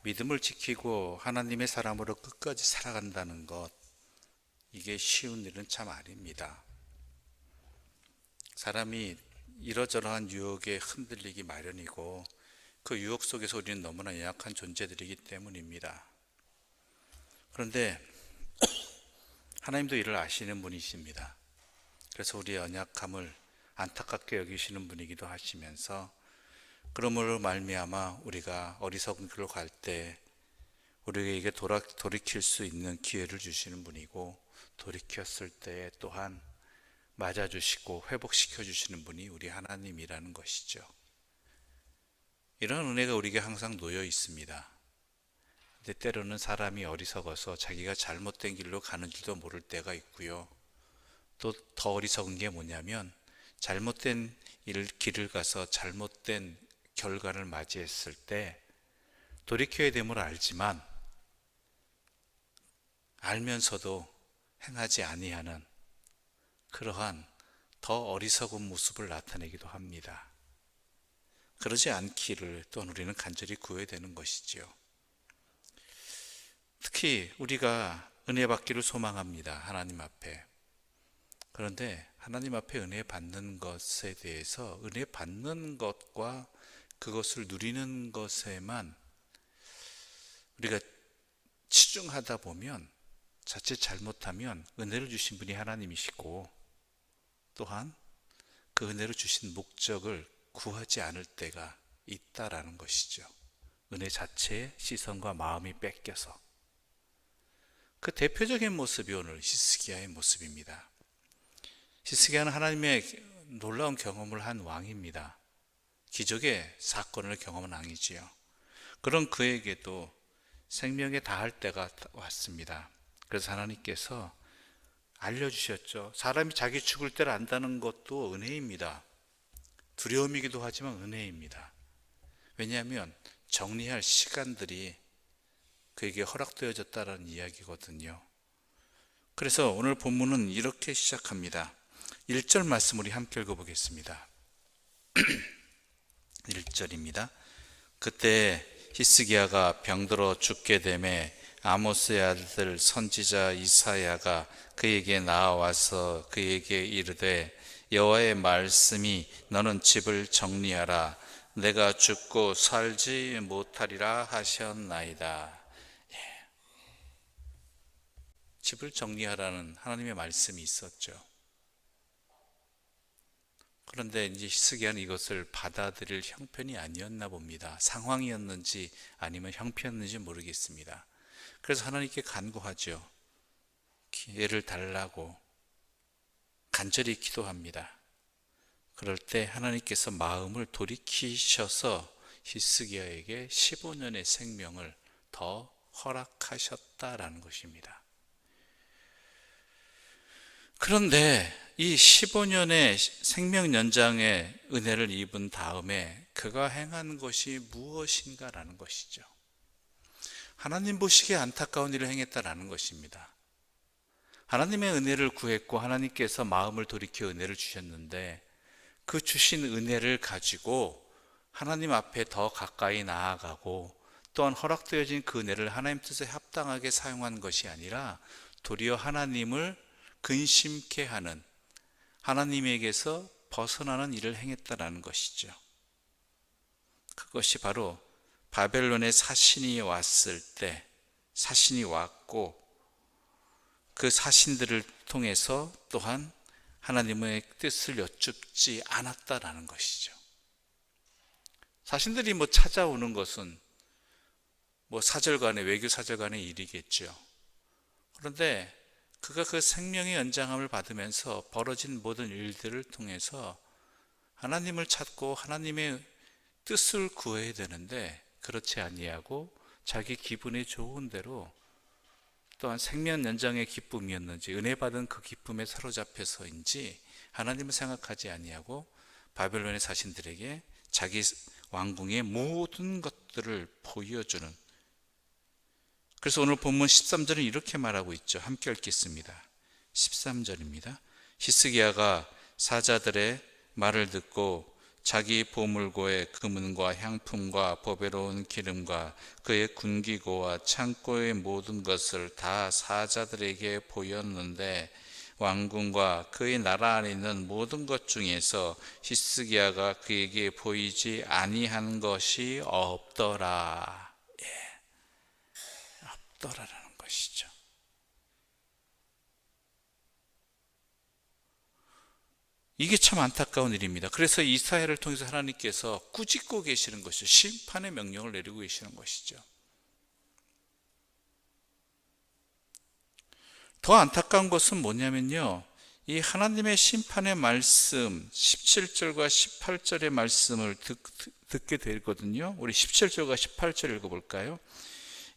믿음을 지키고 하나님의 사람으로 끝까지 살아간다는 것, 이게 쉬운 일은 참 아닙니다. 사람이 이러저러한 유혹에 흔들리기 마련이고 그 유혹 속에서 우리는 너무나 연약한 존재들이기 때문입니다. 그런데 하나님도 이를 아시는 분이십니다. 그래서 우리의 연약함을 안타깝게 여기시는 분이기도 하시면서 그러므로 말미암아 우리가 어리석은 길로 갈 때 우리에게 돌이킬 수 있는 기회를 주시는 분이고, 돌이켰을 때 또한 맞아주시고 회복시켜 주시는 분이 우리 하나님이라는 것이죠. 이런 은혜가 우리에게 항상 놓여 있습니다. 근데 때로는 사람이 어리석어서 자기가 잘못된 길로 가는 줄도 모를 때가 있고요. 또 더 어리석은 게 뭐냐면 잘못된 길을 가서 잘못된 결과를 맞이했을 때 돌이켜야 됨을 알지만 알면서도 행하지 아니하는 그러한 더 어리석은 모습을 나타내기도 합니다. 그러지 않기를 또한 우리는 간절히 구해야 되는 것이지요. 특히 우리가 은혜 받기를 소망합니다. 하나님 앞에. 그런데 하나님 앞에 은혜 받는 것에 대해서 은혜 받는 것과 그것을 누리는 것에만 우리가 치중하다 보면 자칫 잘못하면 은혜를 주신 분이 하나님이시고 또한 그 은혜를 주신 목적을 구하지 않을 때가 있다라는 것이죠. 은혜 자체의 시선과 마음이 뺏겨서. 그 대표적인 모습이 오늘 히스기야의 모습입니다. 히스기야는 하나님의 놀라운 경험을 한 왕입니다. 기적의 사건을 경험한 왕이지요. 그런 그에게도 생명에 다할 때가 왔습니다. 그래서 하나님께서 알려주셨죠. 사람이 자기 죽을 때를 안다는 것도 은혜입니다. 두려움이기도 하지만 은혜입니다. 왜냐하면 정리할 시간들이 그에게 허락되어졌다는 이야기거든요. 그래서 오늘 본문은 이렇게 시작합니다. 1절 말씀 우리 함께 읽어보겠습니다. 1절입니다. 그때 히스기야가 병들어 죽게 되매 아모스의 아들 선지자 이사야가 그에게 나와서 그에게 이르되 여호와의 말씀이 너는 집을 정리하라 내가 죽고 살지 못하리라 하셨나이다. 집을 정리하라는 하나님의 말씀이 있었죠. 그런데 이제 히스기야는 이것을 받아들일 형편이 아니었나 봅니다. 상황이었는지 아니면 형편이었는지 모르겠습니다. 그래서 하나님께 간구하죠. 기회를 달라고 간절히 기도합니다. 그럴 때 하나님께서 마음을 돌이키셔서 히스기야에게 15년의 생명을 더 허락하셨다라는 것입니다. 그런데 이 15년의 생명 연장의 은혜를 입은 다음에 그가 행한 것이 무엇인가라는 것이죠. 하나님 보시기에 안타까운 일을 행했다라는 것입니다. 하나님의 은혜를 구했고 하나님께서 마음을 돌이켜 은혜를 주셨는데 그 주신 은혜를 가지고 하나님 앞에 더 가까이 나아가고 또한 허락되어진 그 은혜를 하나님 뜻에 합당하게 사용한 것이 아니라 도리어 하나님을 근심케 하는, 하나님에게서 벗어나는 일을 행했다라는 것이죠. 그것이 바로 바벨론의 사신이 왔을 때, 사신이 왔고 그 사신들을 통해서 또한 하나님의 뜻을 여쭙지 않았다라는 것이죠. 사신들이 찾아오는 것은 사절간의, 외교 사절간의 일이겠죠. 그런데 그가 그 생명의 연장함을 받으면서 벌어진 모든 일들을 통해서 하나님을 찾고 하나님의 뜻을 구해야 되는데 그렇지 아니하고 자기 기분에 좋은 대로 또한 생명 연장의 기쁨이었는지 은혜 받은 그 기쁨에 사로잡혀서인지 하나님을 생각하지 아니하고 바벨론의 사신들에게 자기 왕궁의 모든 것들을 보여주는, 그래서 오늘 본문 13절은 이렇게 말하고 있죠. 함께 읽겠습니다. 13절입니다. 히스기야가 사자들의 말을 듣고 자기 보물고의 금은과 향품과 보배로운 기름과 그의 군기고와 창고의 모든 것을 다 사자들에게 보였는데 왕궁과 그의 나라 안에 있는 모든 것 중에서 히스기야가 그에게 보이지 아니한 것이 없더라. 없더라라는 것이죠. 이게 참 안타까운 일입니다. 그래서 이사야를 통해서 하나님께서 꾸짖고 계시는 것이죠. 심판의 명령을 내리고 계시는 것이죠. 더 안타까운 것은 뭐냐면요, 이 하나님의 심판의 말씀 17절과 18절의 말씀을 듣게 되거든요. 우리 17절과 18절 읽어볼까요?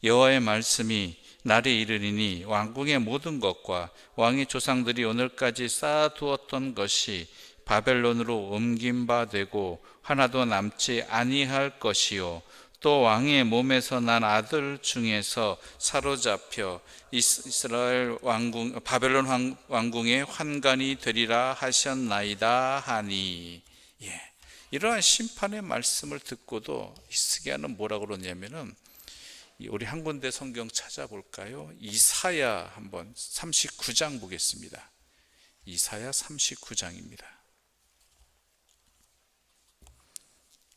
여호와의 말씀이 날이 이르리니 왕궁의 모든 것과 왕의 조상들이 오늘까지 쌓아두었던 것이 바벨론으로 옮긴 바 되고 하나도 남지 아니할 것이요, 또 왕의 몸에서 난 아들 중에서 사로잡혀 이스라엘 왕궁 바벨론 왕궁의 환관이 되리라 하셨나이다 하니. 이러한 심판의 말씀을 듣고도 히스기야는 뭐라고 그러냐면은, 우리 한 군데 성경 찾아볼까요? 이사야 한번 39장 보겠습니다. 이사야 39장입니다.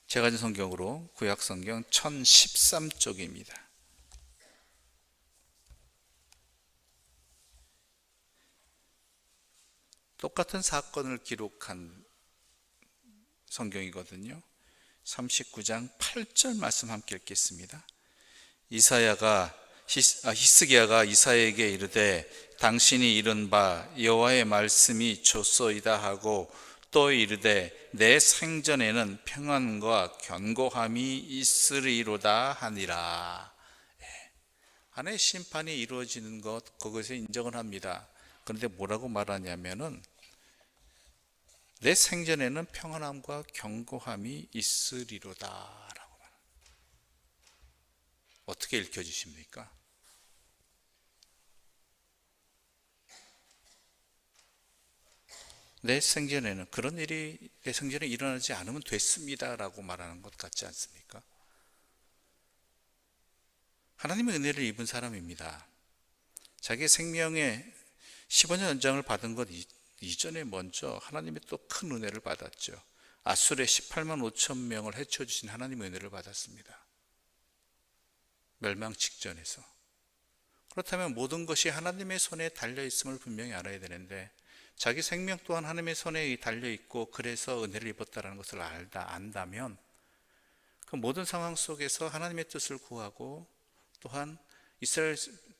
제가 가진 성경으로 구약 성경 1013쪽입니다. 똑같은 사건을 기록한 성경이거든요. 39장 8절 말씀 함께 읽겠습니다. 히스기야가 이사야에게 이르되 당신이 이른 바 여호와의 말씀이 좋소이다 하고 또 이르되 내 생전에는 평안과 견고함이 있으리로다 하니라. 하나님의 심판이 이루어지는 것, 그것에 인정을 합니다. 그런데 뭐라고 말하냐면은 내 생전에는 평안함과 견고함이 있으리로다 라고 말합니다. 어떻게 읽혀주십니까? 내 생전에는, 그런 일이 내 생전에 일어나지 않으면 됐습니다 라고 말하는 것 같지 않습니까? 하나님의 은혜를 입은 사람입니다. 자기 생명의 15년 연장을 받은 것 이전에 먼저 하나님의 또 큰 은혜를 받았죠. 아술의 18만 5천 명을 해쳐주신 하나님의 은혜를 받았습니다. 멸망 직전에서. 그렇다면 모든 것이 하나님의 손에 달려있음을 분명히 알아야 되는데, 자기 생명 또한 하나님의 손에 달려있고 그래서 은혜를 입었다는 것을 안다면 그 모든 상황 속에서 하나님의 뜻을 구하고, 또한 이스라엘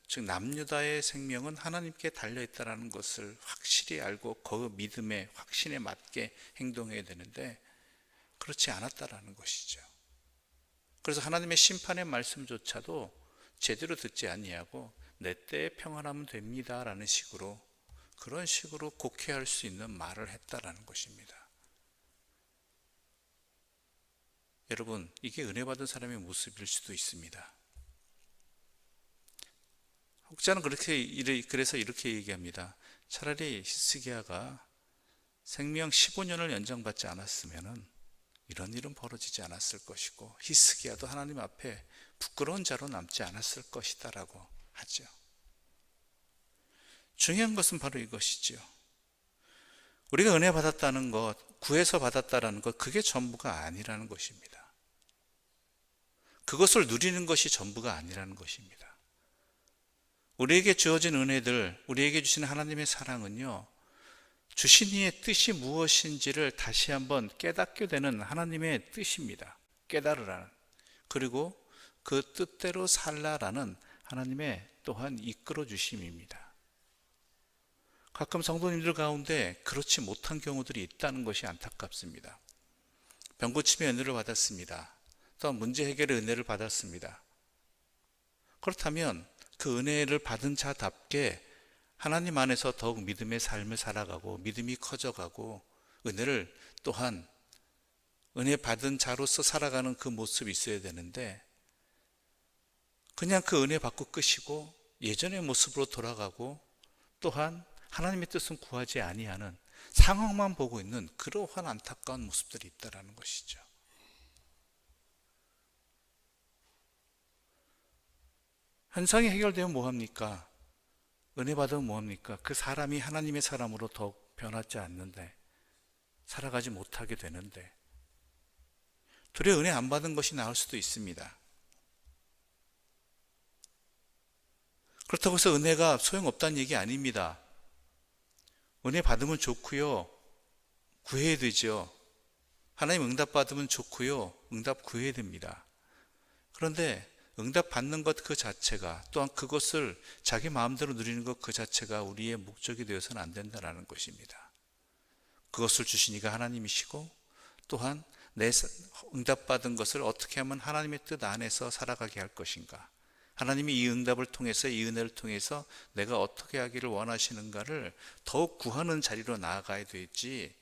즉 남유다의 생명은 하나님께 달려있다는 것을 확실히 알고 그 믿음의 확신에 맞게 행동해야 되는데, 그렇지 않았다라는 것이죠. 그래서 하나님의 심판의 말씀조차도 제대로 듣지 아니하고 내 때에 평안하면 됩니다 라는 식으로, 그런 식으로 곡해할 수 있는 말을 했다라는 것입니다. 여러분, 이게 은혜 받은 사람의 모습일 수도 있습니다. 혹자는 그래서 이렇게 얘기합니다. 차라리 히스기야가 생명 15년을 연장받지 않았으면 이런 일은 벌어지지 않았을 것이고, 히스기야도 하나님 앞에 부끄러운 자로 남지 않았을 것이다 라고 하죠. 중요한 것은 바로 이것이죠. 우리가 은혜 받았다는 것, 구해서 받았다는 것, 그게 전부가 아니라는 것입니다. 그것을 누리는 것이 전부가 아니라는 것입니다. 우리에게 주어진 은혜들, 우리에게 주신 하나님의 사랑은요, 주신 이의 뜻이 무엇인지를 다시 한번 깨닫게 되는 하나님의 뜻입니다. 깨달으라는, 그리고 그 뜻대로 살라라는 하나님의 또한 이끌어 주심입니다. 가끔 성도님들 가운데 그렇지 못한 경우들이 있다는 것이 안타깝습니다. 병고침의 은혜를 받았습니다. 또 문제 해결의 은혜를 받았습니다. 그렇다면 그 은혜를 받은 자답게 하나님 안에서 더욱 믿음의 삶을 살아가고 믿음이 커져가고 은혜를 또한 은혜 받은 자로서 살아가는 그 모습이 있어야 되는데, 그냥 그 은혜 받고 끝이고 예전의 모습으로 돌아가고, 또한 하나님의 뜻은 구하지 아니하는, 상황만 보고 있는 그러한 안타까운 모습들이 있다라는 것이죠. 현상이 해결되면 뭐합니까? 은혜 받으면 뭐합니까? 그 사람이 하나님의 사람으로 더욱 변하지 않는데, 살아가지 못하게 되는데, 도리어 은혜 안 받은 것이 나을 수도 있습니다. 그렇다고 해서 은혜가 소용없다는 얘기 아닙니다. 은혜 받으면 좋고요, 구해야 되죠. 하나님 응답 받으면 좋고요, 응답 구해야 됩니다. 그런데 응답 받는 것 그 자체가, 또한 그것을 자기 마음대로 누리는 것 그 자체가 우리의 목적이 되어서는 안 된다는 것입니다. 그것을 주신 이가 하나님이시고, 또한 내 응답 받은 것을 어떻게 하면 하나님의 뜻 안에서 살아가게 할 것인가, 하나님이 이 응답을 통해서, 이 은혜를 통해서 내가 어떻게 하기를 원하시는가를 더욱 구하는 자리로 나아가야 되지,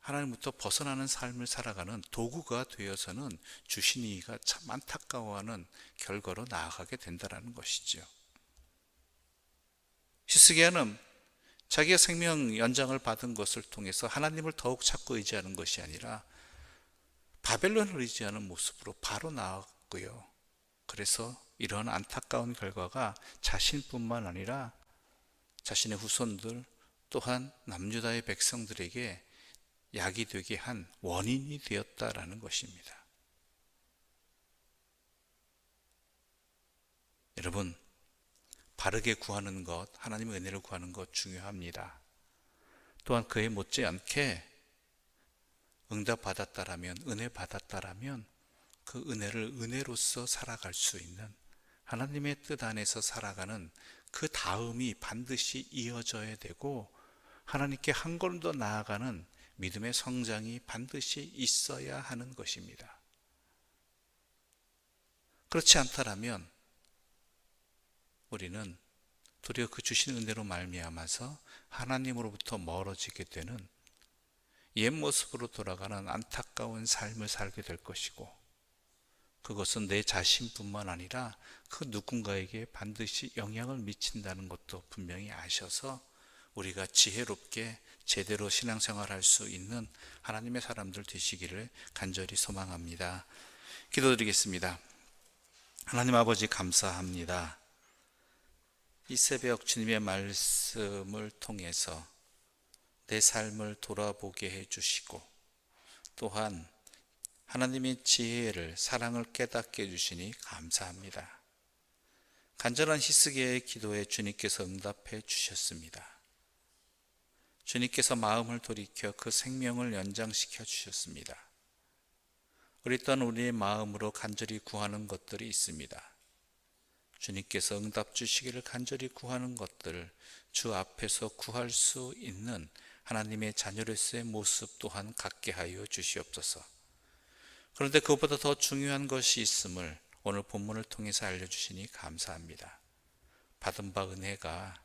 하나님부터 벗어나는 삶을 살아가는 도구가 되어서는 주신 이가 참 안타까워하는 결과로 나아가게 된다는 것이죠. 히스기야는 자기가 생명 연장을 받은 것을 통해서 하나님을 더욱 찾고 의지하는 것이 아니라 바벨론을 의지하는 모습으로 바로 나아갔고요. 그래서 이러한 안타까운 결과가 자신뿐만 아니라 자신의 후손들, 또한 남유다의 백성들에게 약이 되게 한 원인이 되었다라는 것입니다. 여러분, 바르게 구하는 것, 하나님의 은혜를 구하는 것 중요합니다. 또한 그에 못지않게 응답 받았다라면, 은혜 받았다라면 그 은혜를 은혜로서 살아갈 수 있는, 하나님의 뜻 안에서 살아가는 그 다음이 반드시 이어져야 되고, 하나님께 한 걸음 더 나아가는 믿음의 성장이 반드시 있어야 하는 것입니다. 그렇지 않다라면 우리는 도리어 그 주신 은혜로 말미암아서 하나님으로부터 멀어지게 되는 옛 모습으로 돌아가는 안타까운 삶을 살게 될 것이고, 그것은 내 자신뿐만 아니라 그 누군가에게 반드시 영향을 미친다는 것도 분명히 아셔서 우리가 지혜롭게 제대로 신앙생활할 수 있는 하나님의 사람들 되시기를 간절히 소망합니다. 기도드리겠습니다. 하나님 아버지, 감사합니다. 이 새벽 주님의 말씀을 통해서 내 삶을 돌아보게 해주시고, 또한 하나님의 지혜를, 사랑을 깨닫게 해주시니 감사합니다. 간절한 히스기야의 기도에 주님께서 응답해 주셨습니다. 주님께서 마음을 돌이켜 그 생명을 연장시켜 주셨습니다. 우리 또한 우리의 마음으로 간절히 구하는 것들이 있습니다. 주님께서 응답 주시기를 간절히 구하는 것들을 주 앞에서 구할 수 있는 하나님의 자녀로서의 모습 또한 갖게 하여 주시옵소서. 그런데 그것보다 더 중요한 것이 있음을 오늘 본문을 통해서 알려주시니 감사합니다. 받은 바 은혜가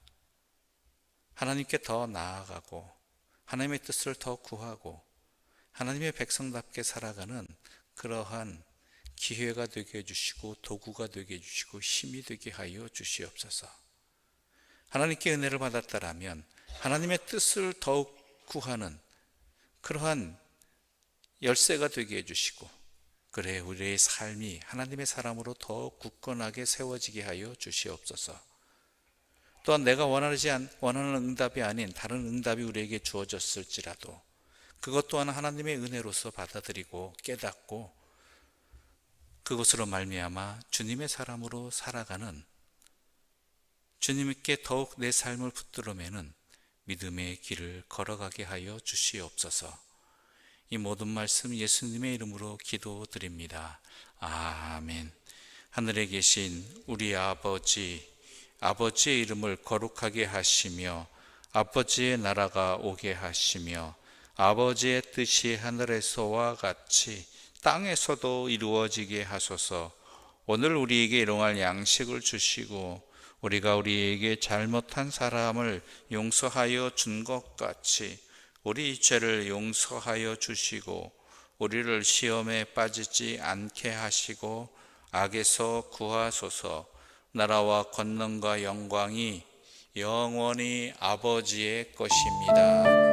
하나님께 더 나아가고, 하나님의 뜻을 더 구하고, 하나님의 백성답게 살아가는 그러한 기회가 되게 해주시고, 도구가 되게 해주시고, 힘이 되게 하여 주시옵소서. 하나님께 은혜를 받았다라면 하나님의 뜻을 더욱 구하는 그러한 열쇠가 되게 해주시고, 그래 우리의 삶이 하나님의 사람으로 더 굳건하게 세워지게 하여 주시옵소서. 또한 내가 원하는 응답이 아닌 다른 응답이 우리에게 주어졌을지라도 그것 또한 하나님의 은혜로서 받아들이고 깨닫고, 그것으로 말미암아 주님의 사람으로 살아가는, 주님께 더욱 내 삶을 붙들어 매는 믿음의 길을 걸어가게 하여 주시옵소서. 이 모든 말씀 예수님의 이름으로 기도드립니다. 아멘. 하늘에 계신 우리 아버지의 이름을 거룩하게 하시며 아버지의 나라가 오게 하시며 아버지의 뜻이 하늘에서와 같이 땅에서도 이루어지게 하소서. 오늘 우리에게 일용할 양식을 주시고 우리가 우리에게 잘못한 사람을 용서하여 준 것 같이 우리 죄를 용서하여 주시고 우리를 시험에 빠지지 않게 하시고 악에서 구하소서. 나라와 권능과 영광이 영원히 아버지의 것입니다.